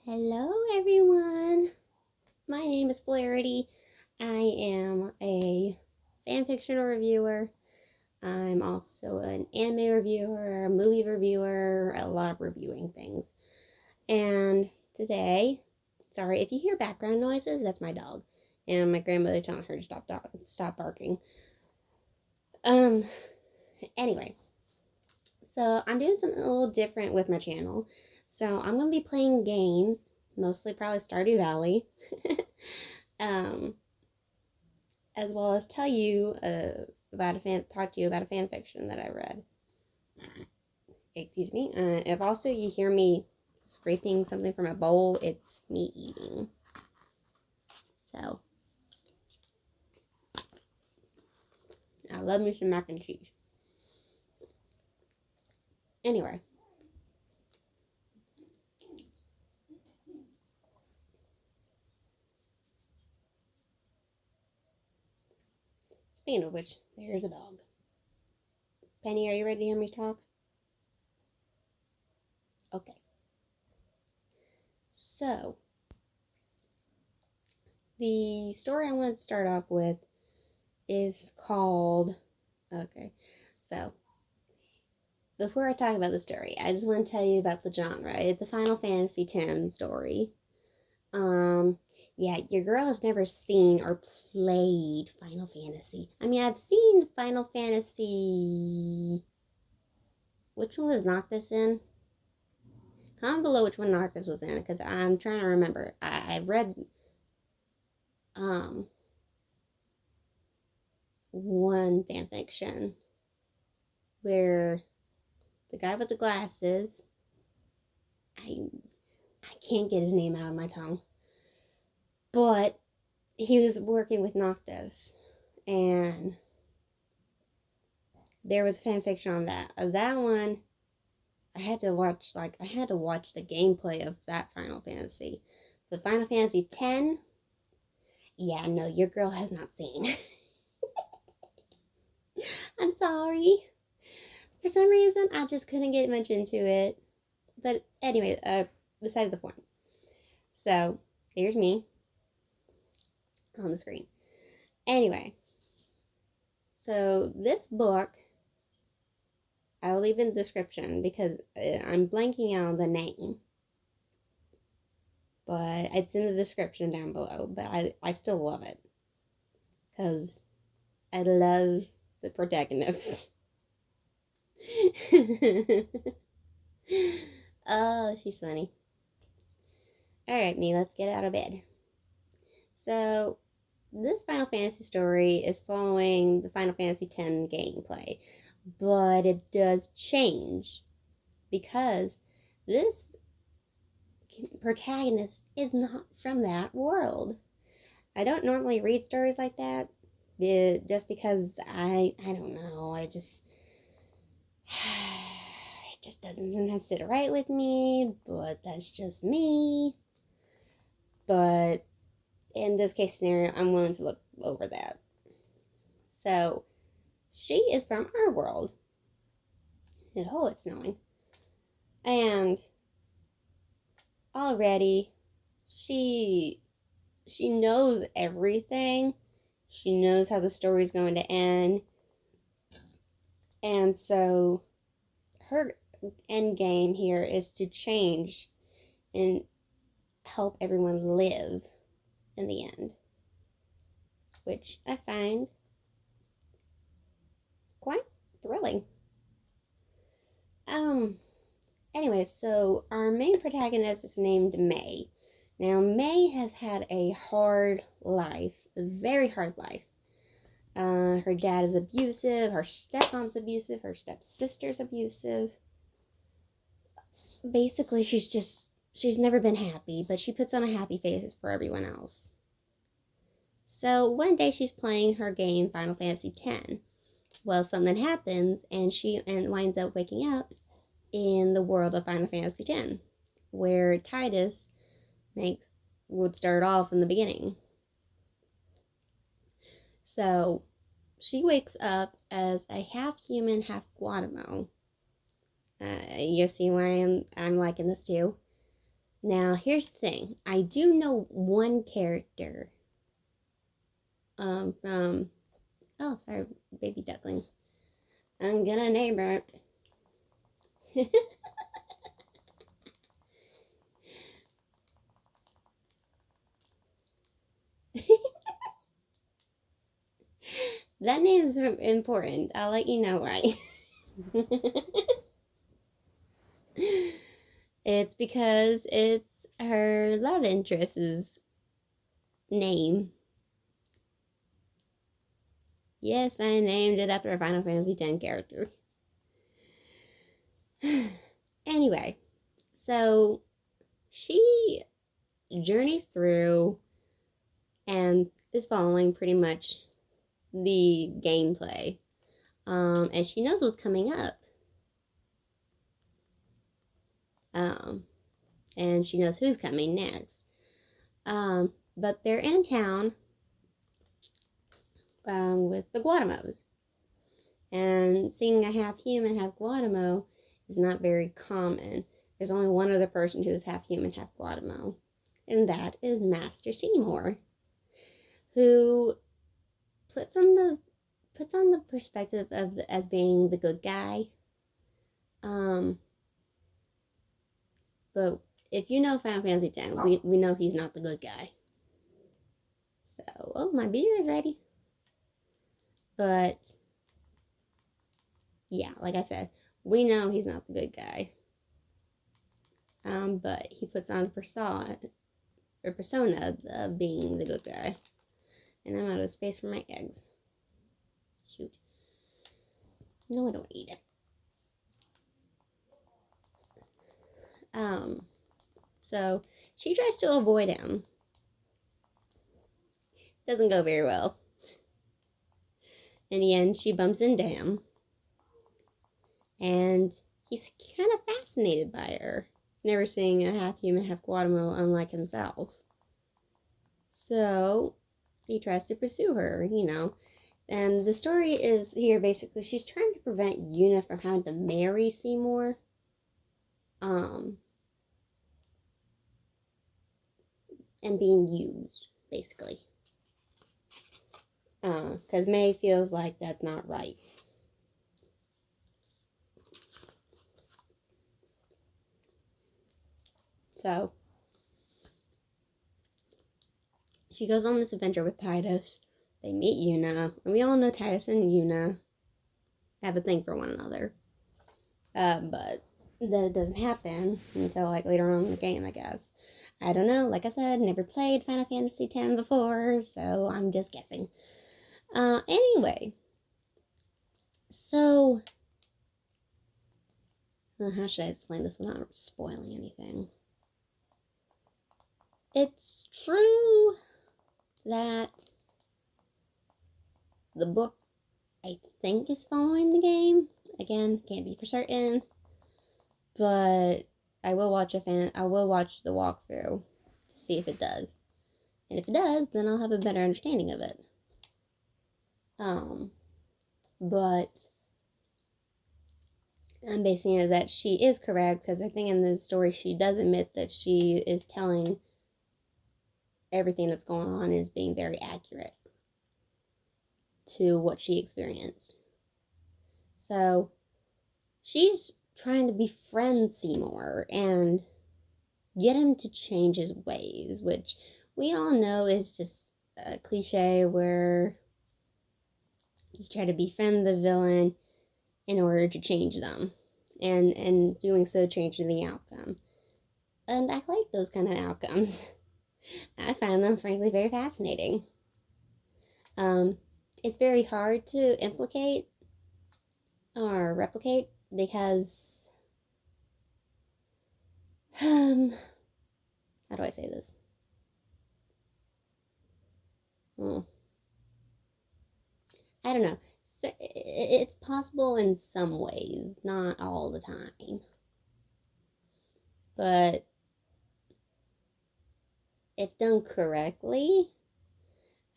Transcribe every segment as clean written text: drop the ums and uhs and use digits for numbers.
Hello, everyone. My name is Flarity. I am a fanfiction reviewer. I'm also an anime reviewer, a movie reviewer, a lot of reviewing things. And today, sorry if you hear background noises, that's my dog, and my grandmother telling her to stop barking. Um. Anyway, so I'm doing something a little different with my channel. So I'm gonna be playing games, mostly probably Stardew Valley. um, as well as tell you talk to you about a fan fiction that I read. Excuse me. If also you hear me scraping something from a bowl, it's me eating. So I love me some mac and cheese. Anyway, speaking of which, there's a dog. Penny, are you ready to hear me talk? Okay. So, the story I want to start off with is called. Okay, so before I talk about the story, I just want to tell you about the genre. It's a Final Fantasy X story. Yeah, your girl has never seen or played Final Fantasy. I mean, I've seen Final Fantasy. Which one was Noctis in? Comment below which one Noctis was in, because I'm trying to remember. I've read um one fanfiction where the guy with the glasses, I I can't get his name out of my tongue, but he was working with Noctis, and there was fan fiction on that. Of that one, I had to watch the gameplay of that Final Fantasy. The Final Fantasy X, yeah, no, your girl has not seen. I'm sorry. For some reason, I just couldn't get much into it. But anyway, besides the point. So, here's me on the screen. Anyway, so this book, I will leave in the description because I'm blanking out the name. But it's in the description down below. But I still love it. Because I love the protagonist. Oh, she's funny. Alright, me, let's get out of bed. So, this Final Fantasy story is following the Final Fantasy X gameplay, but it does change because this protagonist is not from that world. I don't normally read stories like that, just because I don't know, it just doesn't sometimes sit right with me, but that's just me. But in this case scenario, I'm willing to look over that. So, she is from our world. And oh, it's snowing. And already, she knows everything. She knows how the story's going to end. And so, her end game here is to change and help everyone live in the end, which I find quite thrilling. Anyway, so our main protagonist is named May. Now, May has had a hard life, a very hard life. Her dad is abusive, her stepmom's abusive, her stepsister's abusive. Basically, she's never been happy, but she puts on a happy face for everyone else. So one day she's playing her game Final Fantasy X. Well, something happens, and she winds up waking up in the world of Final Fantasy X, where Tidus would start off in the beginning. So she wakes up as a half human, half Guatemo. You see why I'm liking this too. Now, here's the thing. I do know one character from... Oh, sorry, baby duckling. I'm gonna name it. That name is important. I'll let you know why. It's because it's her love interest's name. Yes, I named it after a Final Fantasy X character. Anyway, so she journeys through and is following pretty much the gameplay. And she knows what's coming up. And she knows who's coming next. But they're in a town with the Guatimos. And seeing a half human, half Guatimo is not very common. There's only one other person who is half human, half Guatimo. And that is Master Seymour, who puts on the perspective of as being the good guy. But if you know Final Fantasy X, we know he's not the good guy. So, oh, my beer is ready. But yeah, like I said, we know he's not the good guy. But he puts on a persona of being the good guy. And I'm out of space for my eggs. Shoot. No, I don't eat it. So she tries to avoid him. Doesn't go very well. In the end, she bumps into him. And he's kind of fascinated by her. Never seeing a half human, half Guatimo unlike himself. So he tries to pursue her, you know. And the story is here basically she's trying to prevent Yuna from having to marry Seymour. And being used, basically. Because May feels like that's not right. So she goes on this adventure with Titus. They meet Yuna, and we all know Titus and Yuna have a thing for one another. But that doesn't happen until like later on in the game, I guess. I don't know. Like I said, never played Final Fantasy X before, so I'm just guessing. Anyway, so how should I explain this without spoiling anything? It's true that the book, I think, is following the game. Again, can't be for certain, but I will watch the walkthrough to see if it does. And if it does, then I'll have a better understanding of it. But I'm basing it that she is correct, because I think in the story she does admit that she is telling everything that's going on is being very accurate to what she experienced. So she's trying to befriend Seymour and get him to change his ways, which we all know is just a cliche where you try to befriend the villain in order to change them, and doing so changing the outcome. And I like those kind of outcomes. I find them frankly very fascinating. It's very hard to implicate or replicate because how do I say this? I don't know. So it's possible in some ways, not all the time. But if done correctly,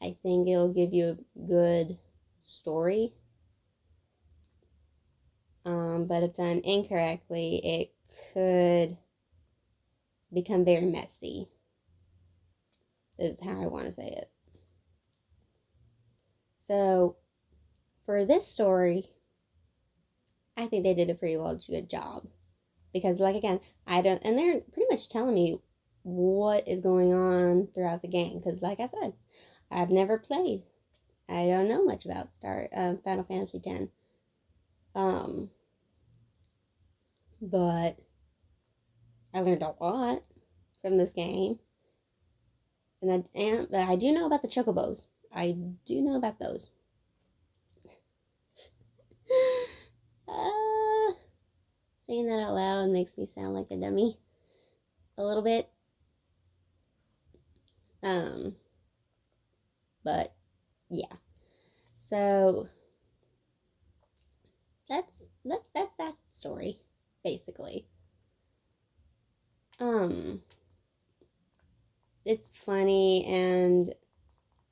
I think it'll give you a good story. But if done incorrectly, it could become very messy, is how I want to say it. So, for this story, I think they did a pretty good job. Because, like, again, and they're pretty much telling me what is going on throughout the game. Because, like I said, I've never played. I don't know much about Final Fantasy X. But I learned a lot from this game. But I do know about the chocobos. I do know about those. Saying that out loud makes me sound like a dummy. A little bit. But yeah. So that's that story, basically. It's funny, and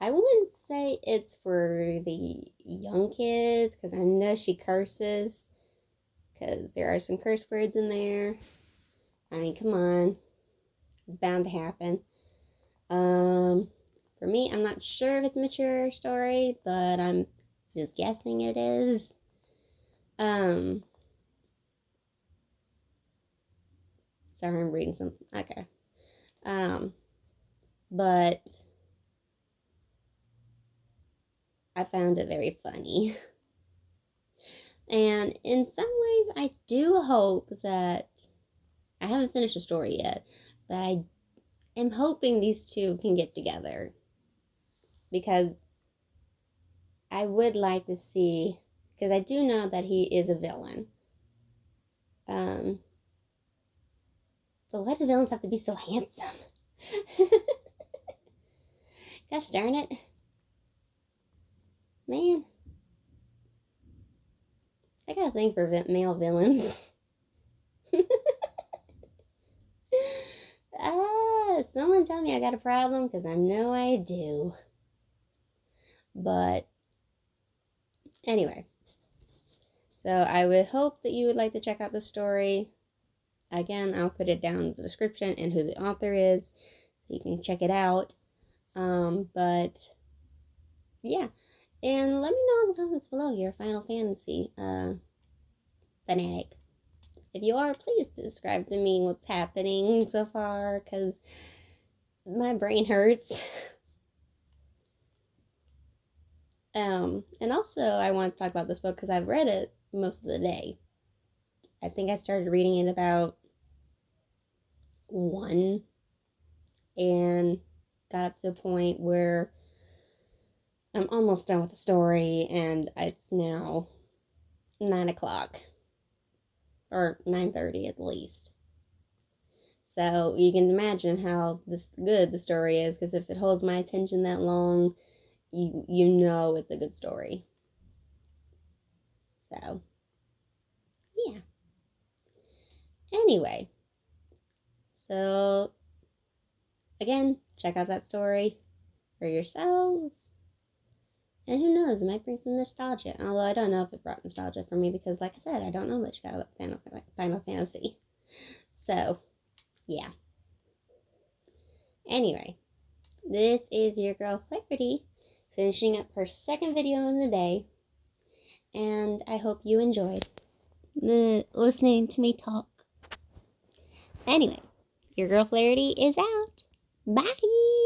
I wouldn't say it's for the young kids, because I know she curses, because there are some curse words in there. I mean, come on. It's bound to happen. For me, I'm not sure if it's a mature story, but I'm just guessing it is. Sorry, I'm reading some. Okay. But I found it very funny. And in some ways, I do hope that I haven't finished the story yet, but I am hoping these two can get together, because I would like to see, because I do know that he is a villain. But why do villains have to be so handsome? Gosh darn it. Man. I got a thing for male villains. Someone tell me I got a problem, because I know I do. But anyway, so I would hope that you would like to check out the story. Again, I'll put it down in the description and who the author is, so you can check it out. But yeah, and let me know in the comments below, you're a Final Fantasy fanatic. If you are, please describe to me what's happening so far, because my brain hurts. And also, I want to talk about this book because I've read it most of the day. I think I started reading it about 1 and got up to the point where I'm almost done with the story, and it's now 9 o'clock, or 9:30 at least. So you can imagine how good the story is, because if it holds my attention that long, you know it's a good story. So, yeah. Anyway, so again, check out that story for yourselves. And who knows, it might bring some nostalgia. Although I don't know if it brought nostalgia for me, because like I said, I don't know much about Final Fantasy. So, yeah. Anyway, this is your girl Flarity, finishing up her second video in the day. And I hope you enjoyed listening to me talk. Anyway, your girl Flarity is out. Bye!